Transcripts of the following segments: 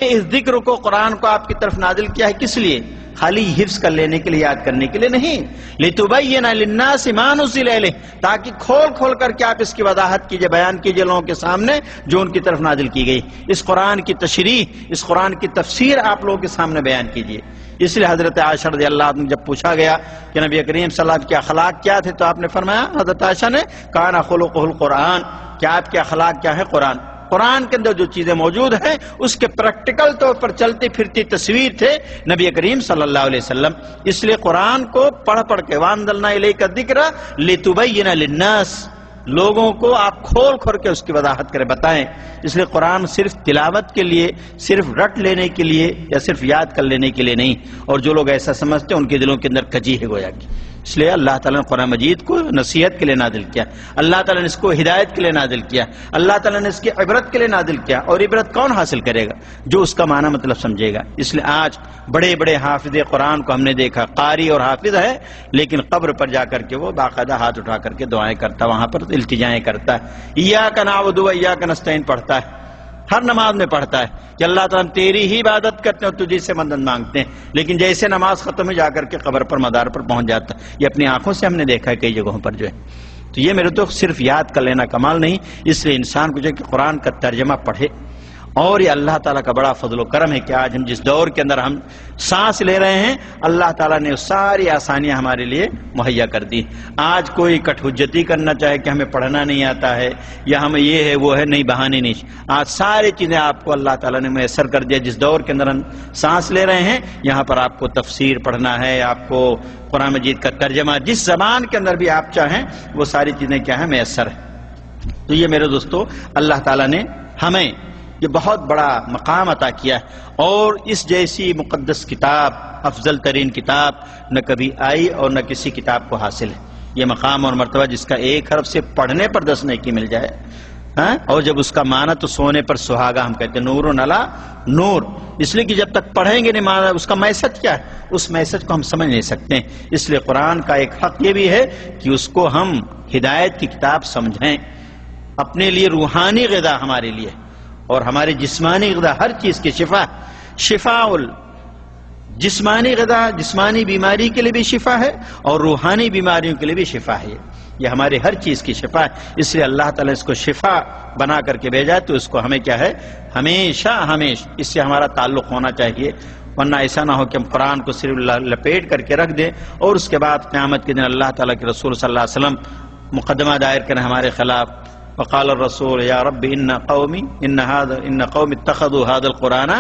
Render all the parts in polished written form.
اس ذکر کو قرآن کو آپ کی طرف نازل کیا ہے کس لیے؟ خالی حفظ کر لینے کے لیے، یاد کرنے کے لیے نہیں، لِتُبَيِّنَ لِلنَّاسِ مَا نُزِّلَ إِلَيْهِمْ، تاکہ کھول کھول کر کے آپ اس کی وضاحت کیجئے، بیان کیجئے لوگوں کے سامنے جو ان کی طرف نازل کی گئی، اس قرآن کی تشریح، اس قرآن کی تفسیر آپ لوگوں کے سامنے بیان کیجئے۔ اس لیے حضرت عائشہ رضی اللہ عنہ جب پوچھا گیا کہ نبی کریم صلی اللہ علیہ وسلم کے اخلاق کیا تھے، تو آپ نے فرمایا، حضرت عائشہ نے، کان خلقہ القرآن، کہ آپ کے اخلاق کیا ہے؟ قرآن۔ قرآن کے اندر جو چیزیں موجود ہیں اس کے پریکٹیکل طور پر چلتی پھرتی تصویر تھے نبی کریم صلی اللہ علیہ وسلم۔ اس لیے قرآن کو پڑھ پڑھ کے وَأَنزَلْنَا إِلَيْكَ الذِّكْرَ لِتُبَيِّنَ لِلنَّاسِ، لوگوں کو آپ کھول کھول کے اس کی وضاحت کریں، بتائیں۔ اس لیے قرآن صرف تلاوت کے لیے، صرف رٹ لینے کے لیے یا صرف یاد کر لینے کے لیے نہیں، اور جو لوگ ایسا سمجھتے ہیں ان کے دلوں کے اندر کجی ہے گویا کی۔ اس لیے اللہ تعالیٰ نے قرآن مجید کو نصیحت کے لیے نازل کیا، اللہ تعالیٰ نے اس کو ہدایت کے لیے نازل کیا، اللہ تعالیٰ نے اس کی عبرت کے لیے نازل کیا، اور عبرت کون حاصل کرے گا؟ جو اس کا معنی مطلب سمجھے گا۔ اس لیے آج بڑے بڑے حافظ قرآن کو ہم نے دیکھا، قاری اور حافظ ہے، لیکن قبر پر جا کر کے وہ باقاعدہ ہاتھ اٹھا کر کے دعائیں کرتا، وہاں پر التجائیں کرتا ہے، ایاک نعبد و ایاک نستعین پڑھتا ہے، ہر نماز میں پڑھتا ہے کہ اللہ تعالیٰ ہم تیری ہی عبادت کرتے ہیں اور تجھی سے مدد مانگتے ہیں، لیکن جیسے نماز ختم ہو جا کر کے قبر پر مدار پر پہنچ جاتا ہے۔ یہ اپنی آنکھوں سے ہم نے دیکھا ہے کئی جگہوں پر جو ہے۔ تو یہ میرے تو صرف یاد کر لینا کمال نہیں، اس لیے انسان کو جو ہے کہ قرآن کا ترجمہ پڑھے، اور یہ اللہ تعالیٰ کا بڑا فضل و کرم ہے کہ آج ہم جس دور کے اندر ہم سانس لے رہے ہیں، اللہ تعالیٰ نے ساری آسانیاں ہمارے لیے مہیا کر دی۔ آج کوئی کٹ حجتی کرنا چاہے کہ ہمیں پڑھنا نہیں آتا ہے یا ہمیں یہ ہے وہ ہے، نہیں، بہانے نہیں، آج ساری چیزیں آپ کو اللہ تعالیٰ نے میسر کر دیا۔ جس دور کے اندر ہم سانس لے رہے ہیں، یہاں پر آپ کو تفسیر پڑھنا ہے، آپ کو قرآن مجید کا ترجمہ جس زبان کے اندر بھی آپ چاہیں وہ ساری چیزیں کیا ہیں؟ میسر ہے۔ تو یہ میرے دوستو اللہ تعالیٰ نے ہمیں یہ بہت بڑا مقام عطا کیا ہے، اور اس جیسی مقدس کتاب، افضل ترین کتاب نہ کبھی آئی اور نہ کسی کتاب کو حاصل ہے۔ یہ مقام اور مرتبہ جس کا ایک حرف سے پڑھنے پر 10 نیکی مل جائے، اور جب اس کا معنی تو سونے پر سہاگا ہم کہتے ہیں، نور علی نور، اس لیے کہ جب تک پڑھیں گے نہیں معنی اس کا میسج کیا ہے، اس میسج کو ہم سمجھ نہیں سکتے۔ اس لیے قرآن کا ایک حق یہ بھی ہے کہ اس کو ہم ہدایت کی کتاب سمجھیں، اپنے لیے روحانی غذا ہمارے لیے، اور ہماری جسمانی غذا ہر چیز کی شفاء جسمانی غذا جسمانی بیماری کے لیے بھی شفا ہے، اور روحانی بیماریوں کے لیے بھی شفا ہے۔ یہ ہماری ہر چیز کی شفا ہے، اس لیے اللہ تعالیٰ اس کو شفا بنا کر کے بھیجا، تو اس کو ہمیں کیا ہے؟ ہمیشہ اس سے ہمارا تعلق ہونا چاہیے، ورنہ ایسا نہ ہو کہ ہم قرآن کو صرف لپیٹ کر کے رکھ دیں اور اس کے بعد قیامت کے دن اللہ تعالیٰ کے رسول صلی اللہ علیہ وسلم مقدمہ دائر کریں ہمارے خلاف، وقال الرسول یا رب ان قوم اتخذوا هذا القرآن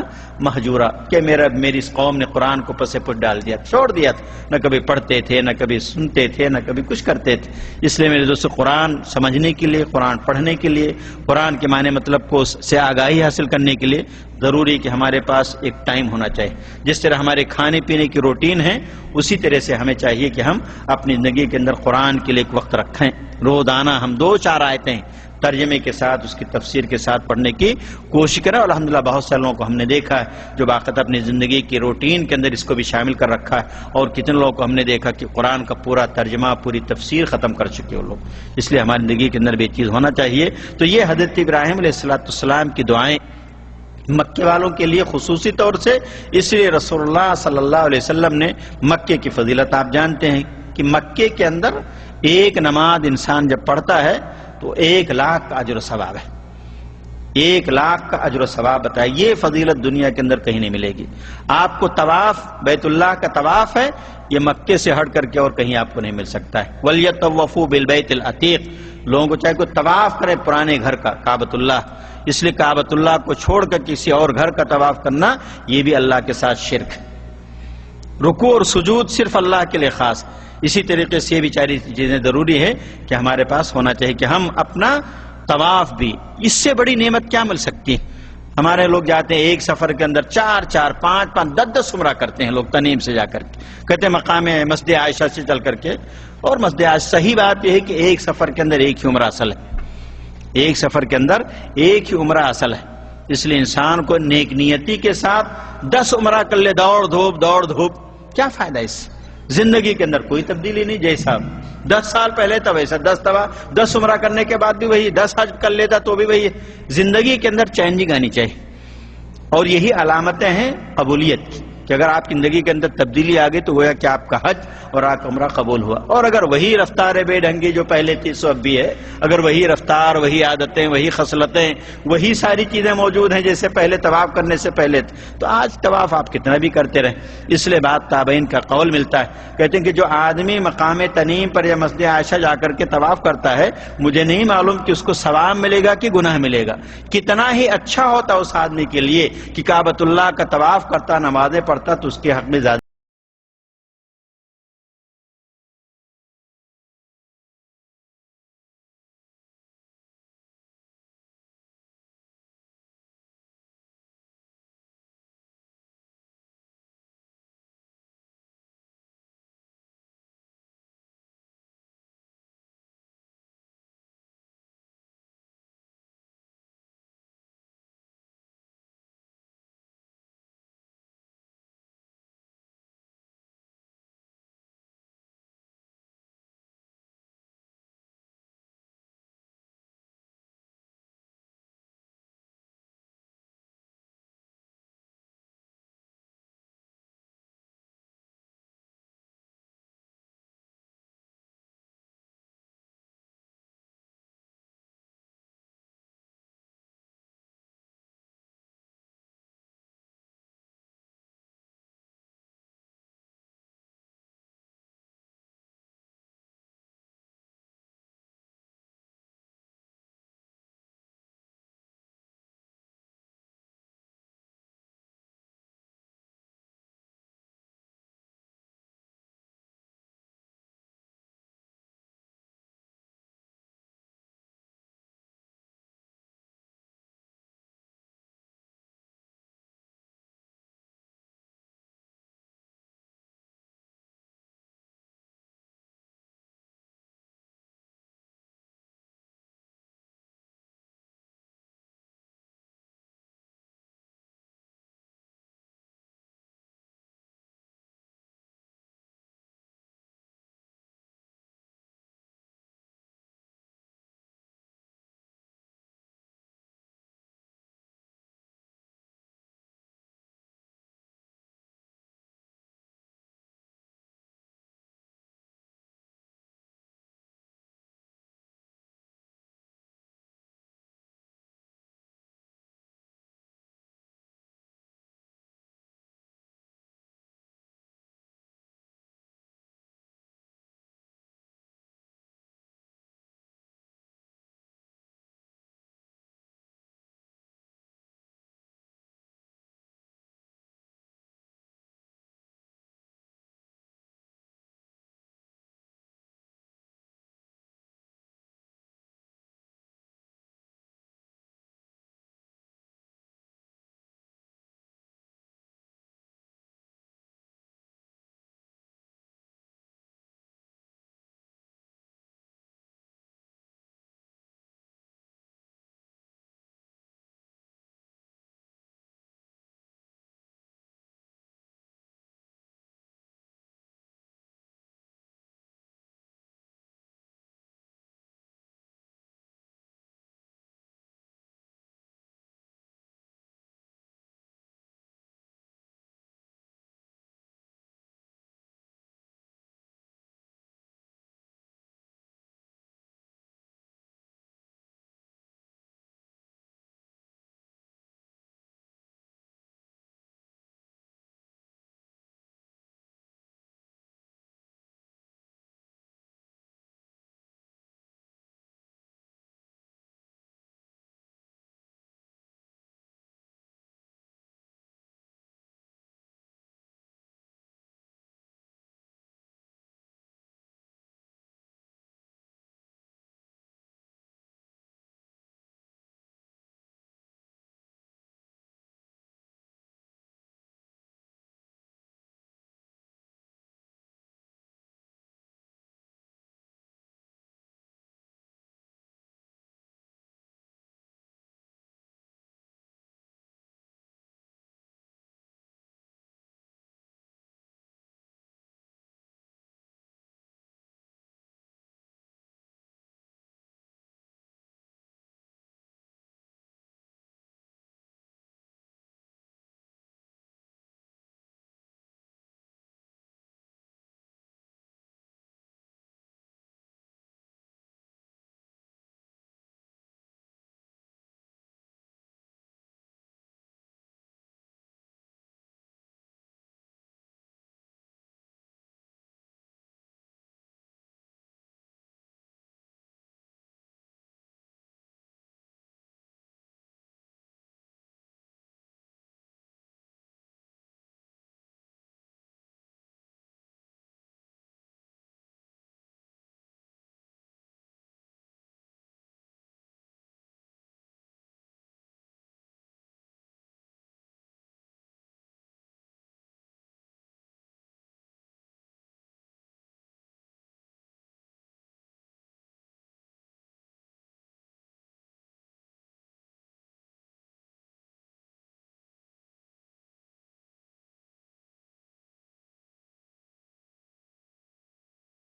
مہجورا، کہ میری اس قوم نے قرآن کو پس پش ڈال دیا، چھوڑ دیا تھا، نہ کبھی پڑھتے تھے، نہ کبھی سنتے تھے، نہ کبھی کچھ کرتے تھے۔ اس لیے میرے دوستو قرآن سمجھنے کے لیے، قرآن پڑھنے کے لیے، قرآن کے معنی مطلب کو سے آگاہی حاصل کرنے کے لیے ضروری کہ ہمارے پاس ایک ٹائم ہونا چاہیے۔ جس طرح ہمارے کھانے پینے کی روٹین ہے، اسی طرح سے ہمیں چاہیے کہ ہم اپنی زندگی کے اندر قرآن کے لیے ایک وقت رکھیں، روزانہ ہم 2-4 آیتیں ترجمے کے ساتھ، اس کی تفسیر کے ساتھ پڑھنے کی کوشش کریں۔ اور الحمدللہ بہت سے لوگوں کو ہم نے دیکھا ہے جو باقاعدہ اپنی زندگی کی روٹین کے اندر اس کو بھی شامل کر رکھا ہے، اور کتنے لوگوں کو ہم نے دیکھا کہ قرآن کا پورا ترجمہ، پوری تفسیر ختم کر چکے وہ لوگ۔ اس لیے ہماری زندگی کے اندر بھی یہ چیز ہونا چاہیے۔ تو یہ حضرت ابراہیم علیہ السلام کی دعائیں مکے والوں کے لیے خصوصی طور سے، اس لیے رسول اللہ صلی اللہ علیہ وسلم نے مکے کی فضیلت آپ جانتے ہیں کہ مکے کے اندر ایک نماز انسان جب پڑھتا ہے تو 1,00,000 کا اجر و ثواب ہے، 1,00,000 کا اجر و ثواب بتائے۔ یہ فضیلت دنیا کے اندر کہیں نہیں ملے گی۔ آپ کو طواف، بیت اللہ کا طواف ہے، یہ مکے سے ہٹ کر کے اور کہیں آپ کو نہیں مل سکتا ہے۔ وَلْيَطَوَّفُوا بِالْبَيْتِ الْعَتِيقِ، لوگوں کو چاہے کوئی طواف کرے پرانے گھر کا، کعبۃ اللہ، اس لیے کعبۃ اللہ کو چھوڑ کر کسی اور گھر کا طواف کرنا یہ بھی اللہ کے ساتھ شرک ہے۔ رکوع اور سجود صرف اللہ کے لیے خاص۔ اسی طریقے سے یہ بھی چاری چیزیں ضروری ہے کہ ہمارے پاس ہونا چاہیے کہ ہم اپنا طواف بھی، اس سے بڑی نعمت کیا مل سکتی ہے؟ ہمارے لوگ جاتے ہیں ایک سفر کے اندر 4-4، 5-5، 10-10 عمرہ کرتے ہیں لوگ تنعیم سے جا کر کے، کہتے ہیں مقام مسجد عائشہ سے چل کر کے، اور مسجد عائشہ، صحیح بات یہ ہے کہ ایک سفر کے اندر ایک ہی عمرہ اصل ہے، ایک سفر کے اندر ایک ہی عمرہ اصل ہے۔ اس لیے انسان کو نیک نیتی کے ساتھ 10 عمرہ کر لے، دوڑ دھوپ، کیا فائدہ اس سے؟ زندگی کے اندر کوئی تبدیلی نہیں، جیسا 10 سال پہلے تھا ویسا 10 عمرہ کرنے کے بعد بھی وہی، 10 حج کر لیتا تو بھی وہی۔ زندگی کے اندر چینجنگ آنی چاہیے، اور یہی علامتیں ہیں قبولیت کی کہ اگر آپ کی زندگی کے اندر تبدیلی آ گئی تو گویا کہ آپ کا حج اور آپ کا عمرہ قبول ہوا. اور اگر وہی رفتار بے ڈھنگی جو پہلے تھی سو اب بھی ہے، اگر وہی رفتار، وہی عادتیں، وہی خصلتیں، وہی ساری چیزیں موجود ہیں جیسے پہلے طواف کرنے سے پہلے تھے، تو آج طواف آپ کتنا بھی کرتے رہیں. اس لیے بعد تابعین کا قول ملتا ہے، کہتے ہیں کہ جو آدمی مقام تنیم پر یا مسجد عائشہ جا کر کے طواف کرتا ہے، مجھے نہیں معلوم کہ اس کو ثواب ملے گا کہ گناہ ملے گا. کتنا ہی اچھا ہوتا اس آدمی کے لیے کہ کعبۃ اللہ کا طواف کرتا، نمازیں پڑھتا، تو اس کے حق میں زیادہ